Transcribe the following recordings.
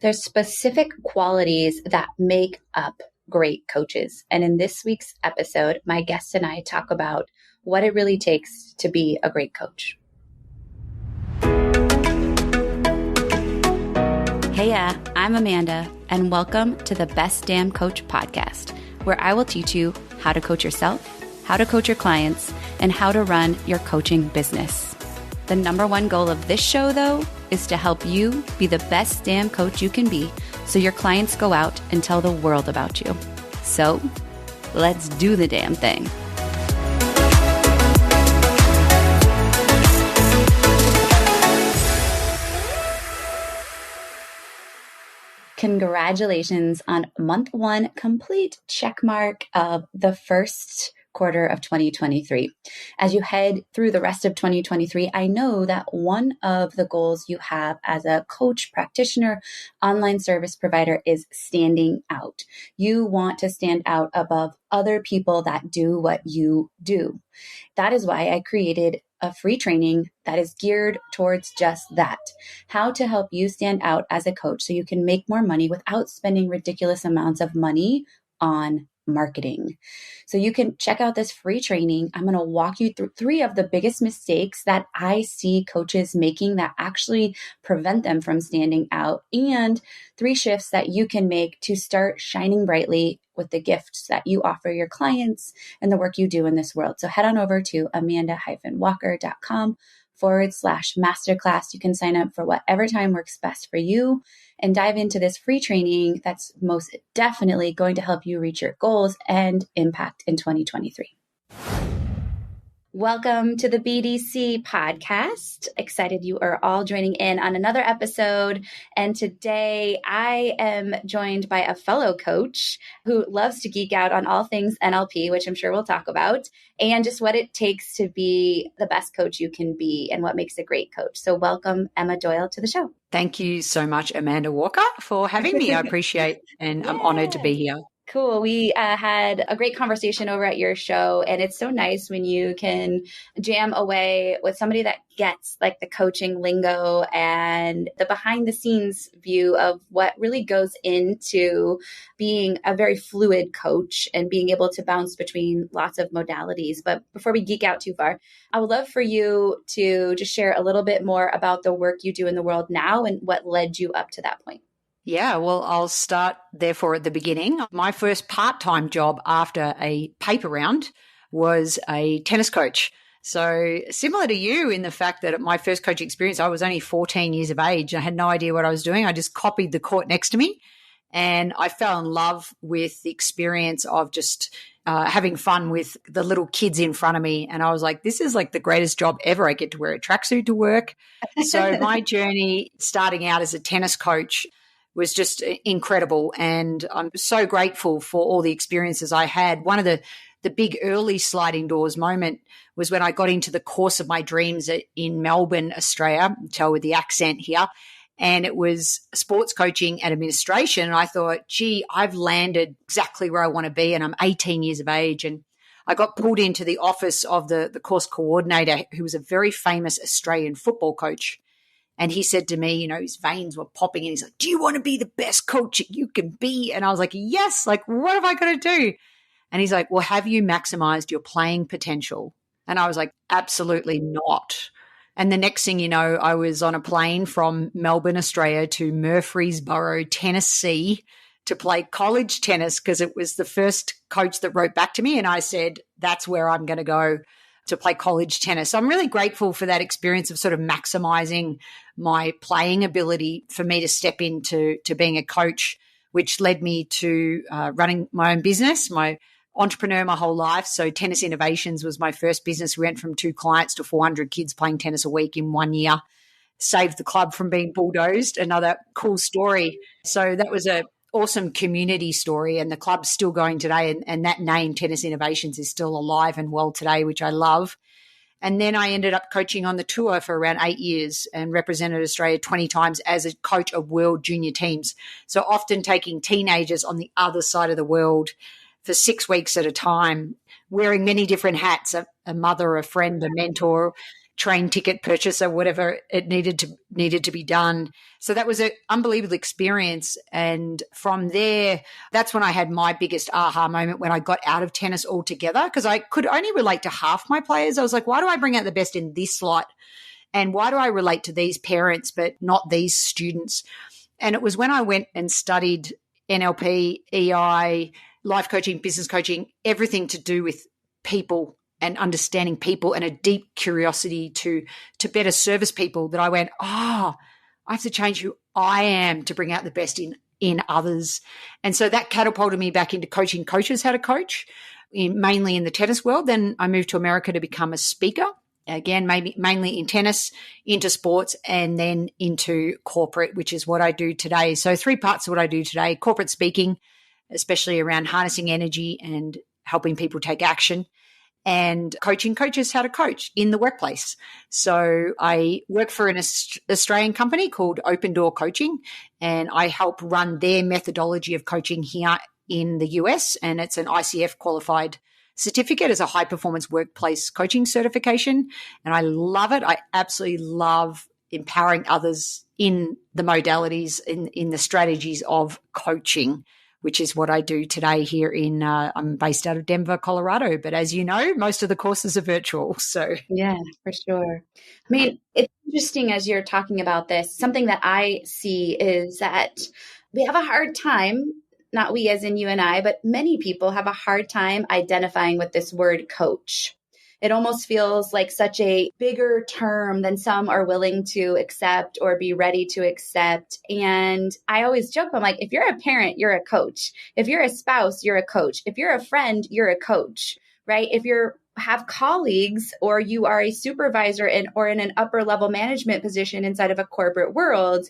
There's specific qualities that make up great coaches. And in this week's episode, my guest and I talk about what it really takes to be a great coach. Hey, I'm Amanda, and welcome to the Best Damn Coach podcast, where I will teach you how to coach yourself, how to coach your clients, and how to run your coaching business. The number one goal of this show, though, is to help you be the best damn coach you can be so your clients go out and tell the world about you. So, let's do the damn thing. Congratulations on month one complete checkmark of the first quarter of 2023. As you head through the rest of 2023, I know that one of the goals you have as a coach, practitioner, online service provider is standing out. You want to stand out above other people that do what you do. That is why I created a free training that is geared towards just that. How to help you stand out as a coach so you can make more money without spending ridiculous amounts of money on marketing. So you can check out this free training. I'm going to walk you through 3 of the biggest mistakes that I see coaches making that actually prevent them from standing out, and 3 shifts that you can make to start shining brightly with the gifts that you offer your clients and the work you do in this world. So head on over to amanda-walker.com/masterclass. You can sign up for whatever time works best for you and dive into this free training that's most definitely going to help you reach your goals and impact in 2023. Welcome to the BDC podcast. Excited you are all joining in on another episode. And today I am joined by a fellow coach who loves to geek out on all things NLP, which I'm sure we'll talk about, and just what it takes to be the best coach you can be and what makes a great coach. So welcome, Emma Doyle, to the show. Thank you so much, Amanda Walker, for having me. I appreciate and I'm honored to be here. Cool. We had a great conversation over at your show, and it's so nice when you can jam away with somebody that gets like the coaching lingo and the behind the scenes view of what really goes into being a very fluid coach and being able to bounce between lots of modalities. But before we geek out too far, I would love for you to just share a little bit more about the work you do in the world now and what led you up to that point. Yeah, well, I'll start therefore at the beginning. My first part-time job after a paper round was a tennis coach. So similar to you in the fact that at my first coaching experience, I was only 14 years of age. I had no idea what I was doing. I just copied the court next to me, and I fell in love with the experience of just having fun with the little kids in front of me. And I was like, this is like the greatest job ever. I get to wear a tracksuit to work. So my journey starting out as a tennis coach was just incredible. And I'm so grateful for all the experiences I had. One of the big early sliding doors moment was when I got into the course of my dreams in Melbourne, Australia, tell with the accent here. And it was sports coaching and administration. And I thought, gee, I've landed exactly where I want to be. And I'm 18 years of age. And I got pulled into the office of the course coordinator, who was a very famous Australian football coach. And he said to me, you know, his veins were popping, and he's like, do you want to be the best coach you can be? And I was like, yes, like, what have I got to do? And he's like, well, have you maximized your playing potential? And I was like, absolutely not. And the next thing you know, I was on a plane from Melbourne, Australia to Murfreesboro, Tennessee to play college tennis, because it was the first coach that wrote back to me. And I said, that's where I'm going to go to play college tennis. So I'm really grateful for that experience of sort of maximizing my playing ability for me to step into being a coach, which led me to running my own business, my entrepreneur my whole life. So Tennis Innovations was my first business. We went from 2 clients to 400 kids playing tennis a week in 1 year. Saved the club from being bulldozed. Another cool story. So that was a awesome community story, and the club's still going today, and that name, Tennis Innovations, is still alive and well today, which I love. And then I ended up coaching on the tour for around 8 years and represented Australia 20 times as a coach of world junior teams. So often taking teenagers on the other side of the world for 6 weeks at a time, wearing many different hats, a mother, a friend, a mentor, train ticket purchase or whatever it needed to be done. So that was an unbelievable experience. And from there, that's when I had my biggest aha moment, when I got out of tennis altogether, because I could only relate to half my players. I was like, why do I bring out the best in this slot? And why do I relate to these parents but not these students? And it was when I went and studied NLP, EI, life coaching, business coaching, everything to do with people and understanding people, and a deep curiosity to better service people, that I went, I have to change who I am to bring out the best in others. And so that catapulted me back into coaching coaches how to coach, mainly in the tennis world. Then I moved to America to become a speaker, again, mainly in tennis, into sports, and then into corporate, which is what I do today. So 3 parts of what I do today: corporate speaking, especially around harnessing energy and helping people take action, and coaching coaches how to coach in the workplace. So I work for an Australian company called Open Door Coaching, and I help run their methodology of coaching here in the US, and it's an ICF qualified certificate as a high performance workplace coaching certification. And I love it. I absolutely love empowering others in the modalities, in the strategies of coaching, which is what I do today here I'm based out of Denver, Colorado. But as you know, most of the courses are virtual. So Yeah, for sure. I mean, it's interesting as you're talking about this. Something that I see is that we have a hard time, not we as in you and I, but many people have a hard time identifying with this word coach. It almost feels like such a bigger term than some are willing to accept or be ready to accept. And I always joke, I'm like, if you're a parent, you're a coach. If you're a spouse, you're a coach. If you're a friend, you're a coach, right? If you're have colleagues, or you are a supervisor or in an upper level management position inside of a corporate world,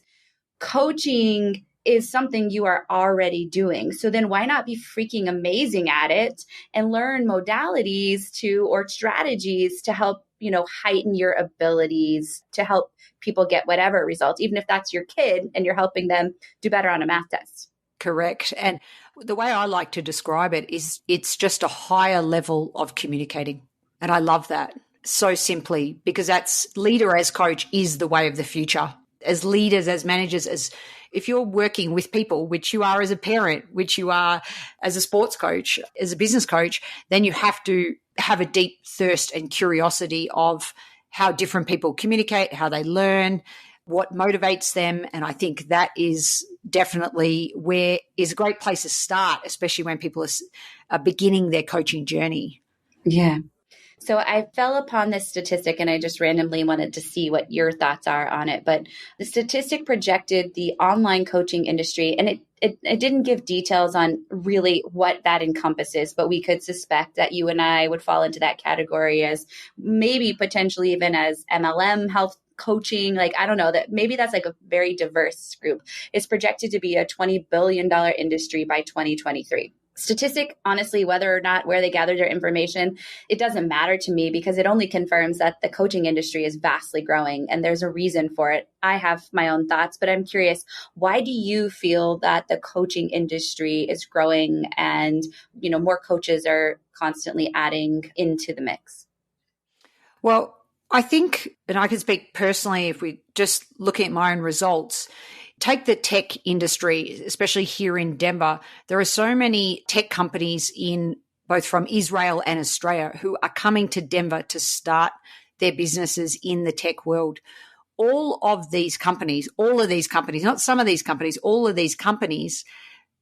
coaching is something you are already doing. So then why not be freaking amazing at it and learn modalities or strategies to help, heighten your abilities to help people get whatever results, even if that's your kid and you're helping them do better on a math test. correct. And the way I like to describe it is it's just a higher level of communicating. And I love that so simply, because that's leader as coach is the way of the future. As leaders, as managers, as if you're working with people, which you are as a parent, which you are as a sports coach, as a business coach, then you have to have a deep thirst and curiosity of how different people communicate, how they learn, what motivates them. And I think that is definitely where is a great place to start, especially when people are beginning their coaching journey. Yeah. So I fell upon this statistic, and I just randomly wanted to see what your thoughts are on it. But the statistic projected the online coaching industry, and it didn't give details on really what that encompasses, but we could suspect that you and I would fall into that category as maybe potentially even as MLM health coaching. Like, I don't know, that maybe that's like a very diverse group. It's projected to be a $20 billion industry by 2023. Statistic, honestly, whether or not where they gathered their information, it doesn't matter to me, because it only confirms that the coaching industry is vastly growing and there's a reason for it. I have my own thoughts, but I'm curious, why do you feel that the coaching industry is growing and, more coaches are constantly adding into the mix? Well, I think, and I can speak personally, if we just look at my own results, take the tech industry, especially here in Denver. There are so many tech companies in both from Israel and Australia who are coming to Denver to start their businesses in the tech world. All of these companies, not some of these companies, all of these companies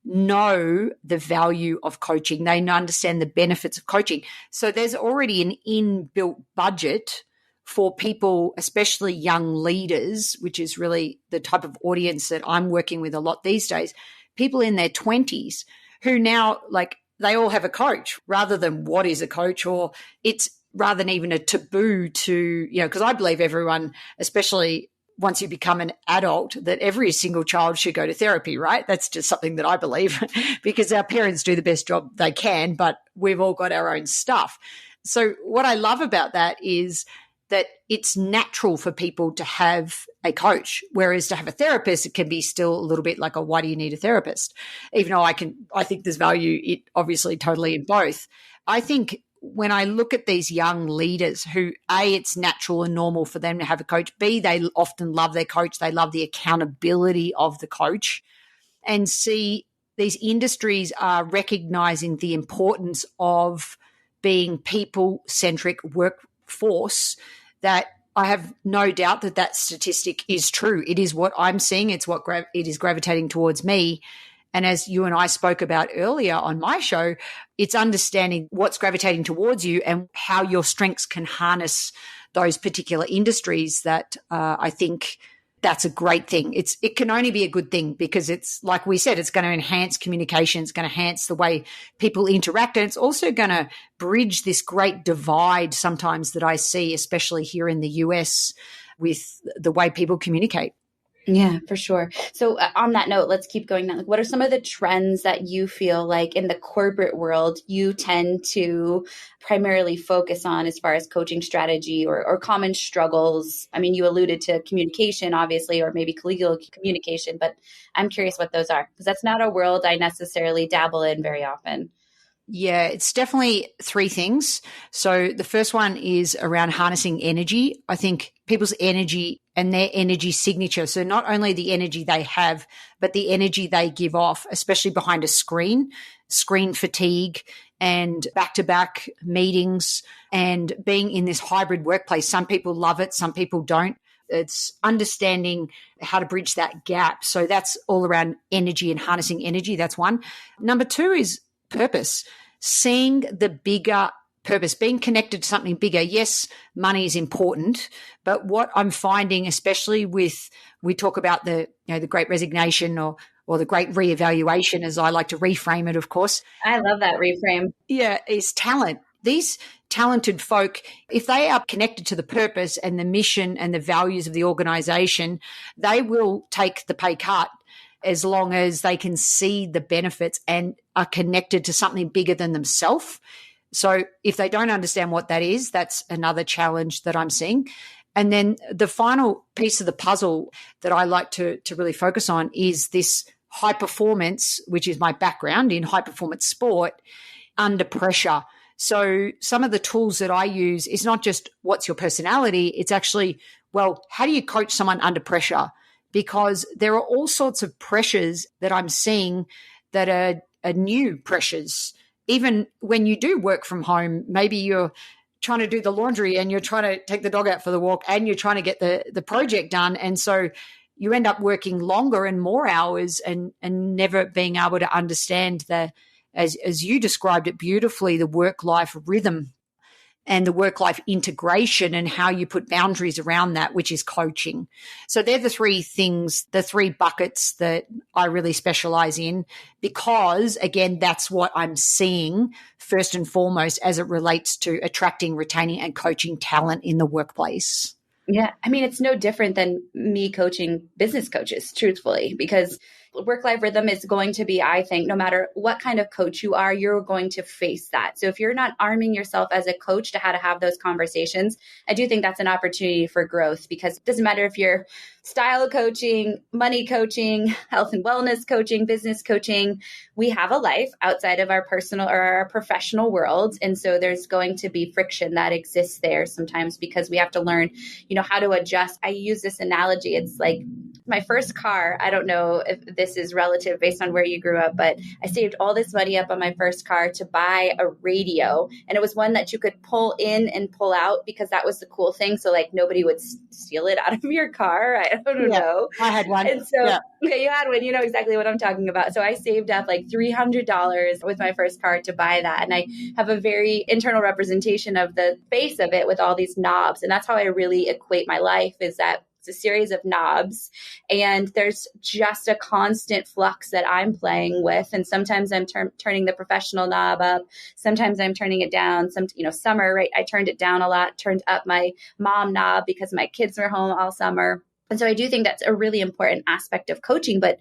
know the value of coaching. They understand the benefits of coaching. So there's already an inbuilt budget for people, especially young leaders, which is really the type of audience that I'm working with a lot these days, people in their 20s who now, like, they all have a coach rather than what is a coach, or it's rather than even a taboo to, because I believe everyone, especially once you become an adult, that every single child should go to therapy, right? That's just something that I believe because our parents do the best job they can, but we've all got our own stuff. So what I love about that is that it's natural for people to have a coach, whereas to have a therapist, it can be still a little bit like a, why do you need a therapist? Even though I think there's value, it obviously totally in both. I think when I look at these young leaders who, A, it's natural and normal for them to have a coach, B, they often love their coach, they love the accountability of the coach, and C, these industries are recognizing the importance of being people-centric workforce, that I have no doubt that that statistic is true. It is what I'm seeing. It's what it is gravitating towards me. And as you and I spoke about earlier on my show, it's understanding what's gravitating towards you and how your strengths can harness those particular industries. That I think that's a great thing. It can only be a good thing, because it's, like we said, it's going to enhance communication. It's going to enhance the way people interact. And it's also going to bridge this great divide sometimes that I see, especially here in the US, with the way people communicate. Yeah, for sure. So on that note, let's keep going now. Like, what are some of the trends that you feel like in the corporate world you tend to primarily focus on as far as coaching strategy or common struggles? I mean, you alluded to communication, obviously, or maybe collegial communication, but I'm curious what those are, because that's not a world I necessarily dabble in very often. Yeah, it's definitely three things. So the first one is around harnessing energy. I think people's energy and their energy signature. So not only the energy they have, but the energy they give off, especially behind a screen fatigue and back-to-back meetings and being in this hybrid workplace. Some people love it, some people don't. It's understanding how to bridge that gap. So that's all around energy and harnessing energy. That's one. Number two is purpose, seeing the bigger purpose, being connected to something bigger. Yes, money is important, but what I'm finding, especially with, we talk about the great resignation or the great reevaluation, as I like to reframe it, of course. I love that reframe. Yeah, is talent. These talented folk, if they are connected to the purpose and the mission and the values of the organization, they will take the pay cut as long as they can see the benefits and are connected to something bigger than themselves. So if they don't understand what that is, that's another challenge that I'm seeing. And then the final piece of the puzzle that I like to really focus on is this high performance, which is my background in high performance sport, under pressure. So some of the tools that I use is not just what's your personality, it's actually, well, how do you coach someone under pressure? Because there are all sorts of pressures that I'm seeing that are new pressures. Even when you do work from home, maybe you're trying to do the laundry and you're trying to take the dog out for the walk and you're trying to get the project done. And so you end up working longer and more hours and never being able to understand as you described it beautifully, the work-life rhythm and the work-life integration and how you put boundaries around that, which is coaching. So they're the three things, the three buckets that I really specialize in, because, again, that's what I'm seeing first and foremost as it relates to attracting, retaining, and coaching talent in the workplace. Yeah. I mean, it's no different than me coaching business coaches, truthfully, because work-life rhythm is going to be, I think, no matter what kind of coach you are, you're going to face that. So if you're not arming yourself as a coach to how to have those conversations, I do think that's an opportunity for growth, because it doesn't matter if you're style coaching, money coaching, health and wellness coaching, business coaching, we have a life outside of our personal or our professional world. And so there's going to be friction that exists there sometimes, because we have to learn, how to adjust. I use this analogy. It's like my first car. I don't know if this is relative based on where you grew up, but I saved all this money up on my first car to buy a radio. And it was one that you could pull in and pull out, because that was the cool thing. So like nobody would steal it out of your car. I don't know. I had one. And so, okay, you had one, you know exactly what I'm talking about. So I saved up like $300 with my first car to buy that. And I have a very internal representation of the face of it with all these knobs. And that's how I really equate my life, is that it's a series of knobs, and there's just a constant flux that I'm playing with. And sometimes I'm turning the professional knob up. Sometimes I'm turning it down. Summer, right? I turned it down a lot, turned up my mom knob because my kids were home all summer. And so I do think that's a really important aspect of coaching, but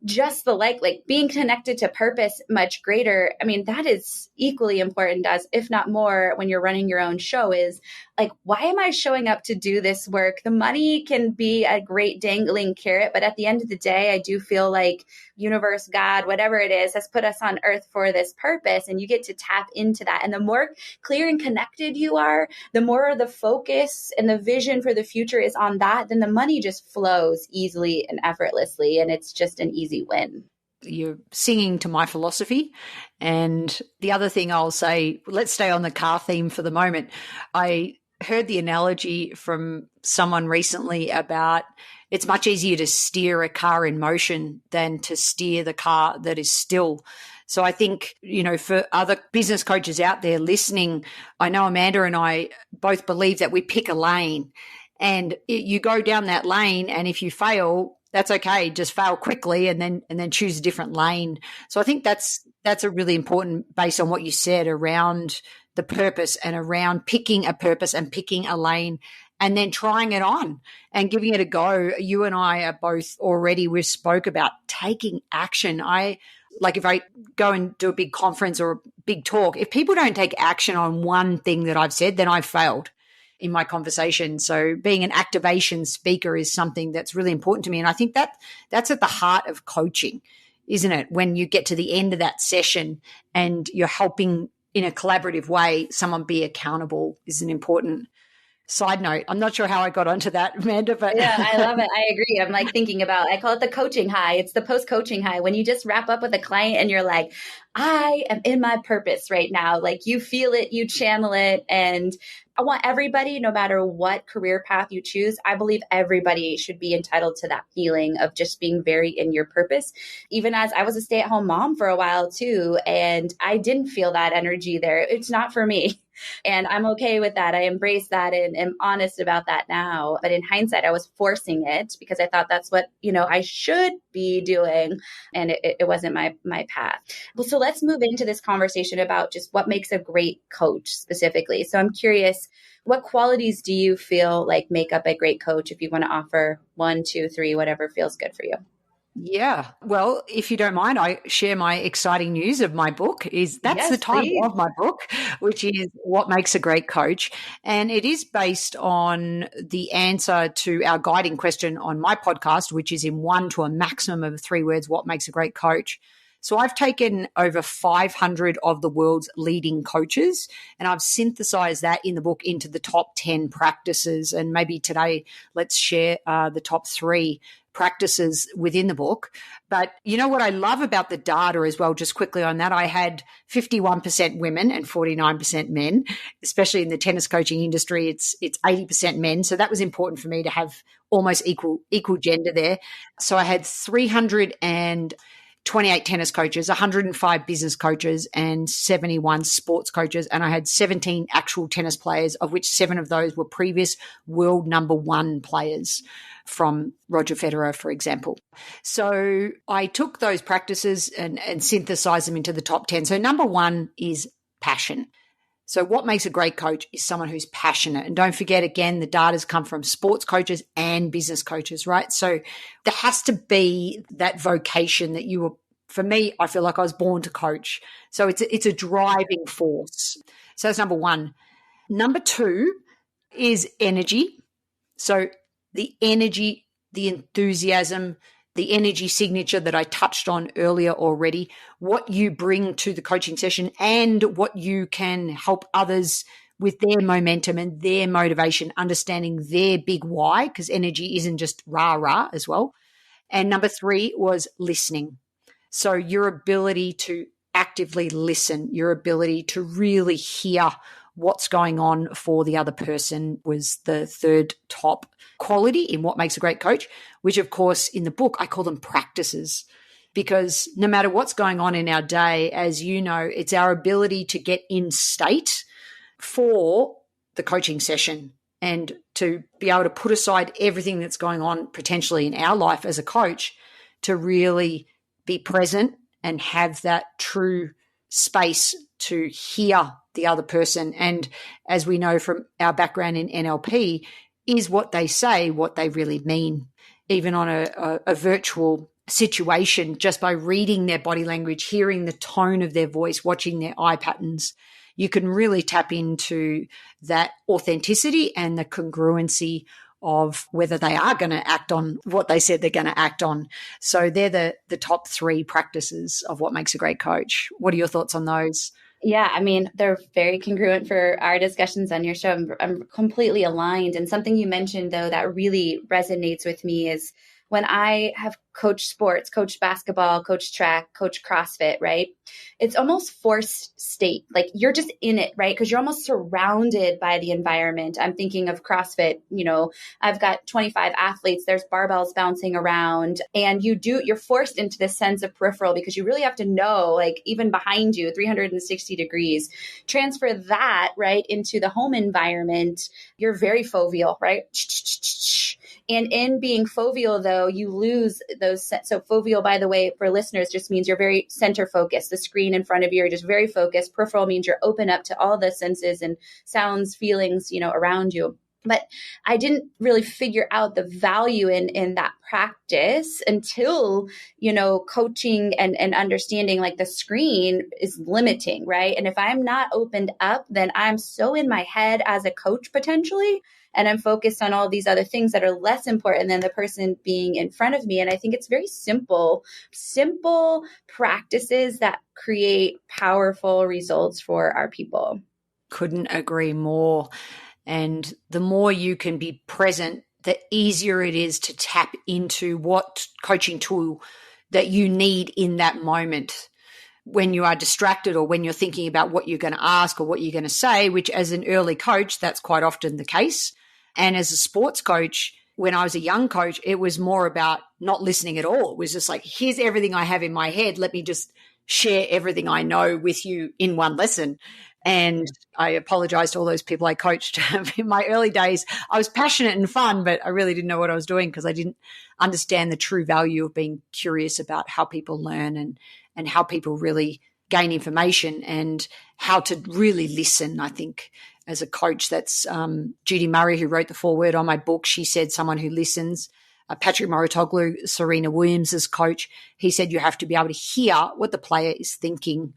just the like being connected to purpose much greater. I mean, that is equally important as, if not more, when you're running your own show, is like, why am I showing up to do this work? The money can be a great dangling carrot, but at the end of the day, I do feel like universe, God, whatever it is, has put us on earth for this purpose. And you get to tap into that. And the more clear and connected you are, the more the focus and the vision for the future is on that, then the money just flows easily and effortlessly. And it's just an easy win. You're singing to my philosophy. And the other thing I'll say, let's stay on the car theme for the moment. I heard the analogy from someone recently about it's much easier to steer a car in motion than to steer the car that is still. So I think, for other business coaches out there listening, I know Amanda and I both believe that we pick a lane and you go down that lane, and if you fail, that's okay. Just fail quickly and then choose a different lane. So I think that's a really important, based on what you said around the purpose and around picking a purpose and picking a lane and then trying it on and giving it a go. You and I are both already, we've spoke about taking action. If I go and do a big conference or a big talk, if people don't take action on one thing that I've said, then I've failed in my conversation. So being an activation speaker is something that's really important to me. And I think that's at the heart of coaching, isn't it? When you get to the end of that session and you're helping in a collaborative way, someone be accountable is an important side note. I'm not sure how I got onto that, Amanda, but yeah, I love it. I agree. I'm like thinking about, I call it the coaching high. It's the post-coaching high. When you just wrap up with a client and you're like, I am in my purpose right now. Like you feel it, you channel it. And I want everybody, no matter what career path you choose, I believe everybody should be entitled to that feeling of just being very in your purpose. Even as I was a stay-at-home mom for a while too, and I didn't feel that energy there. It's not for me. And I'm okay with that. I embrace that and am honest about that now. But in hindsight, I was forcing it because I thought that's what, I should be doing. And it wasn't my path. Well, so let's move into this conversation about just what makes a great coach specifically. So I'm curious, what qualities do you feel like make up a great coach, if you want to offer 1, 2, 3, whatever feels good for you? Yeah. Well, if you don't mind, I share my exciting news of my book. That's Yes, the title please. of my book, which is What Makes a Great Coach. And it is based on the answer to our guiding question on my podcast, which is in 1 to a maximum of 3 words, what makes a great coach. So I've taken over 500 of the world's leading coaches, and I've synthesized that in the book into the top 10 practices. And maybe today, let's share the top 3 practices within the book. But you know what I love about the data as well, just quickly on that, I had 51% women and 49% men, especially in the tennis coaching industry. It's 80% men. So that was important for me to have almost equal gender there. So I had 328 tennis coaches, 105 business coaches, and 71 sports coaches. And I had 17 actual tennis players, of which 7 of those were previous world number 1 players from Roger Federer, for example. So I took those practices and synthesized them into the top 10. So number 1 is passion. So what makes a great coach is someone who's passionate. And don't forget, again, the data's come from sports coaches and business coaches, right? So there has to be that vocation that you were, for me, I feel like I was born to coach. So it's a driving force. So that's number 1. Number 2 is energy. So the energy, the enthusiasm, the energy signature that I touched on earlier already, what you bring to the coaching session and what you can help others with their momentum and their motivation, understanding their big why, because energy isn't just rah-rah as well. And number 3 was listening. So your ability to actively listen, your ability to really hear what's going on for the other person was the 3rd top quality in what makes a great coach, which of course in the book I call them practices, because no matter what's going on in our day, as you know, it's our ability to get in state for the coaching session and to be able to put aside everything that's going on potentially in our life as a coach to really be present and have that true space to hear the other person. And as we know from our background in NLP, is what they say what they really mean, even on a virtual situation, just by reading their body language, hearing the tone of their voice, watching their eye patterns. you can really tap into that authenticity and the congruency of whether they are going to act on what they said they're going to act on. So they're the top three practices of what makes a great coach. What are your thoughts on those? Yeah, I mean, they're very congruent for our discussions on your show. I'm completely aligned. And something you mentioned, though, that really resonates with me is when I have coached sports, coached basketball, coached track, coached CrossFit, right? It's almost forced state. Like you're just in it, right? Because you're almost surrounded by the environment. I'm thinking of CrossFit, I've got 25 athletes, there's barbells bouncing around, and you're forced into this sense of peripheral because you really have to know, like even behind you, 360 degrees. Transfer that, right, into the home environment. You're very foveal, right? And in being foveal, though, you lose those. So foveal, by the way, for listeners, just means you're very center focused. The screen in front of you are just very focused. Peripheral means you're open up to all the senses and sounds, feelings, around you. But I didn't really figure out the value in that practice until, coaching and understanding like the screen is limiting, right? And if I'm not opened up, then I'm so in my head as a coach potentially, and I'm focused on all these other things that are less important than the person being in front of me. And I think it's very simple practices that create powerful results for our people. Couldn't agree more. And the more you can be present, the easier it is to tap into what coaching tool that you need in that moment when you are distracted or when you're thinking about what you're going to ask or what you're going to say, which as an early coach, that's quite often the case. And as a sports coach, when I was a young coach, it was more about not listening at all. It was just like, here's everything I have in my head. Let me just share everything I know with you in one lesson. And I apologize to all those people I coached in my early days. I was passionate and fun, but I really didn't know what I was doing because I didn't understand the true value of being curious about how people learn and how people really gain information and how to really listen. I think as a coach, that's Judy Murray, who wrote the foreword on my book. She said someone who listens. Patrick Mouratoglou, Serena Williams' coach, he said you have to be able to hear what the player is thinking.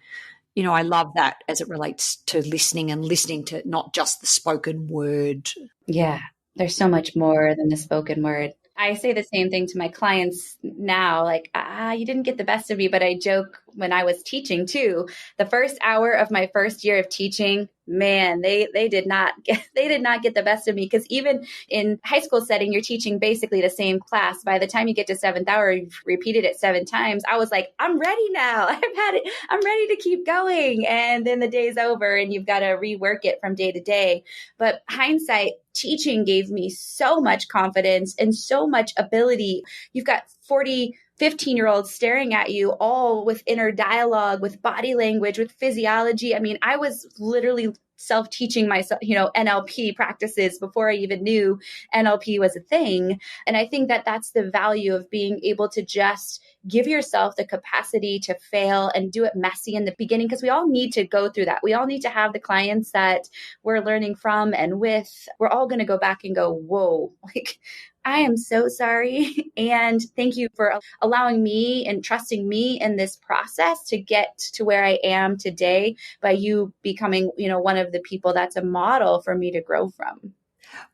I love that as it relates to listening and listening to not just the spoken word. Yeah, there's so much more than the spoken word. I say the same thing to my clients now, like, you didn't get the best of me, but I joke when I was teaching too. The first hour of my first year of teaching, man, they did not get the best of me, because even in high school setting, you're teaching basically the same class. By the time you get to seventh hour, you've repeated it 7 times. I was like, I'm ready now. I've had it. I'm ready to keep going. And then the day's over and you've got to rework it from day to day. But hindsight, teaching gave me so much confidence and so much ability. You've got 40 15-year-olds staring at you, all with inner dialogue, with body language, with physiology. I mean, I was literally self-teaching myself, NLP practices before I even knew NLP was a thing. And I think that that's the value of being able to just give yourself the capacity to fail and do it messy in the beginning, because we all need to go through that. We all need to have the clients that we're learning from and with. We're all going to go back and go, whoa, like, I am so sorry. And thank you for allowing me and trusting me in this process to get to where I am today by you becoming, one of the people that's a model for me to grow from.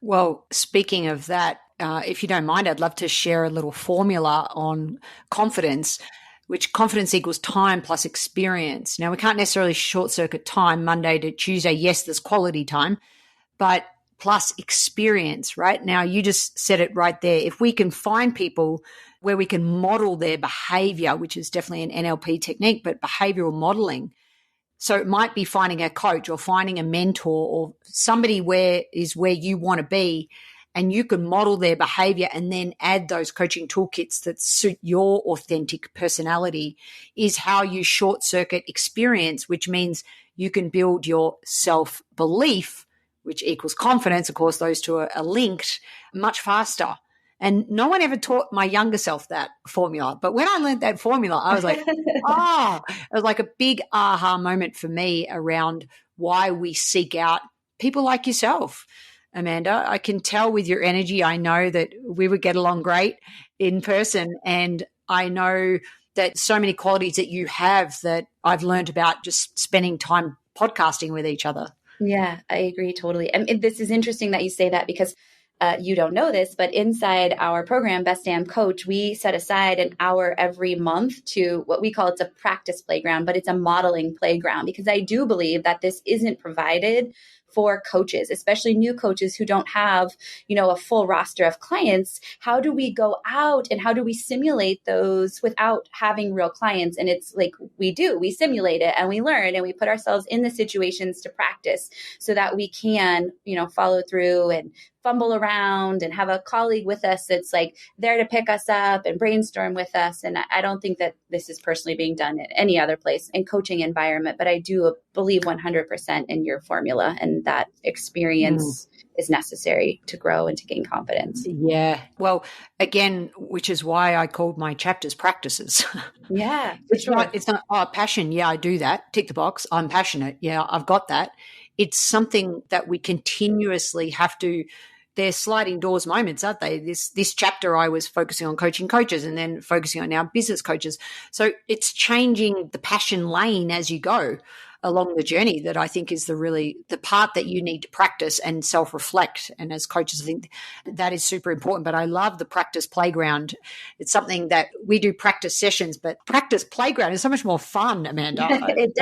Well, speaking of that, if you don't mind, I'd love to share a little formula on confidence, which confidence equals time plus experience. Now, we can't necessarily short circuit time Monday to Tuesday. Yes, there's quality time, but plus experience, right? Now, you just said it right there. If we can find people where we can model their behavior, which is definitely an NLP technique, but behavioral modeling. So it might be finding a coach or finding a mentor or somebody where you want to be, and you can model their behavior and then add those coaching toolkits that suit your authentic personality, is how you short circuit experience, which means you can build your self-belief, which equals confidence. Of course, those two are linked much faster. And no one ever taught my younger self that formula. But when I learned that formula, I was like, it was like a big aha moment for me around why we seek out people like yourself, Amanda. I can tell with your energy, I know that we would get along great in person. And I know that so many qualities that you have that I've learned about just spending time podcasting with each other. Yeah, I agree totally. And this is interesting that you say that because you don't know this, but inside our program, Best Damn Coach, we set aside an hour every month to what we call it's a practice playground, but it's a modeling playground because I do believe that this isn't provided for coaches, especially new coaches who don't have, a full roster of clients. How do we go out and how do we simulate those without having real clients? And it's like we simulate it and we learn and we put ourselves in the situations to practice so that we can, follow through and fumble around and have a colleague with us that's like there to pick us up and brainstorm with us. And I don't think that this is personally being done at any other place in coaching environment, but I do believe 100% in your formula and that experience is necessary to grow and to gain confidence. Yeah. Well, again, which is why I called my chapters practices. Yeah. It's not, passion. Yeah, I do that. Tick the box. I'm passionate. Yeah, I've got that. It's something that we continuously have to, they're sliding doors moments, aren't they? This chapter I was focusing on coaching coaches and then focusing on now business coaches. So it's changing the passion lane as you go along the journey that I think is the part that you need to practice and self-reflect. And as coaches, I think that is super important. But I love the practice playground. It's something that we do practice sessions, but practice playground is so much more fun, Amanda. It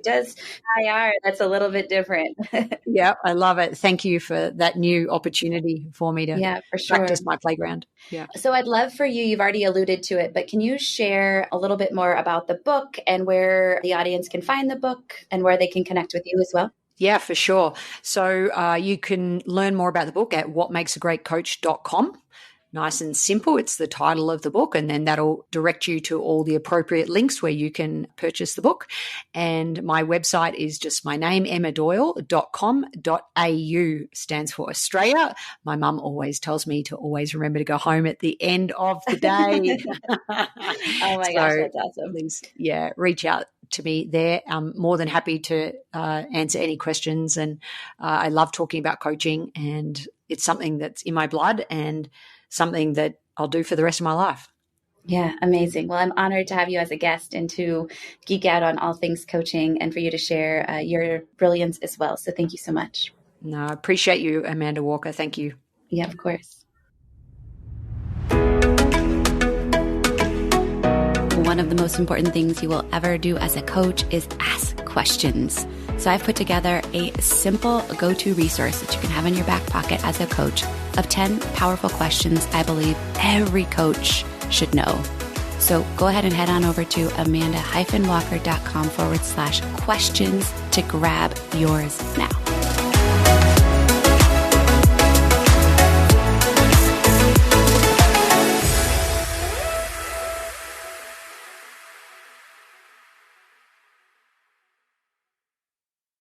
does. IR, that's a little bit different. Yeah, I love it. Thank you for that new opportunity for me to for sure. practice my playground. Yeah. So I'd love for you've already alluded to it, but can you share a little bit more about the book and where the audience can find the book and where they can connect with you as well? Yeah, for sure. So you can learn more about the book at whatmakesagreatcoach.com. Nice and simple. It's the title of the book, and then that'll direct you to all the appropriate links where you can purchase the book. And my website is just my name, emmadoyle.com.au, stands for Australia. My mum always tells me to always remember to go home at the end of the day. Oh my gosh, that's awesome. Please, reach out to me there. I'm more than happy to answer any questions. And I love talking about coaching, and it's something that's in my blood and something that I'll do for the rest of my life. Yeah, amazing. Well, I'm honored to have you as a guest and to geek out on all things coaching and for you to share your brilliance as well. So thank you so much. No, I appreciate you, Amanda Walker. Thank you. Yeah, of course. One of the most important things you will ever do as a coach is ask questions. So I've put together a simple go-to resource that you can have in your back pocket as a coach of 10 powerful questions I believe every coach should know. So go ahead and head on over to amanda-walker.com/questions to grab yours now.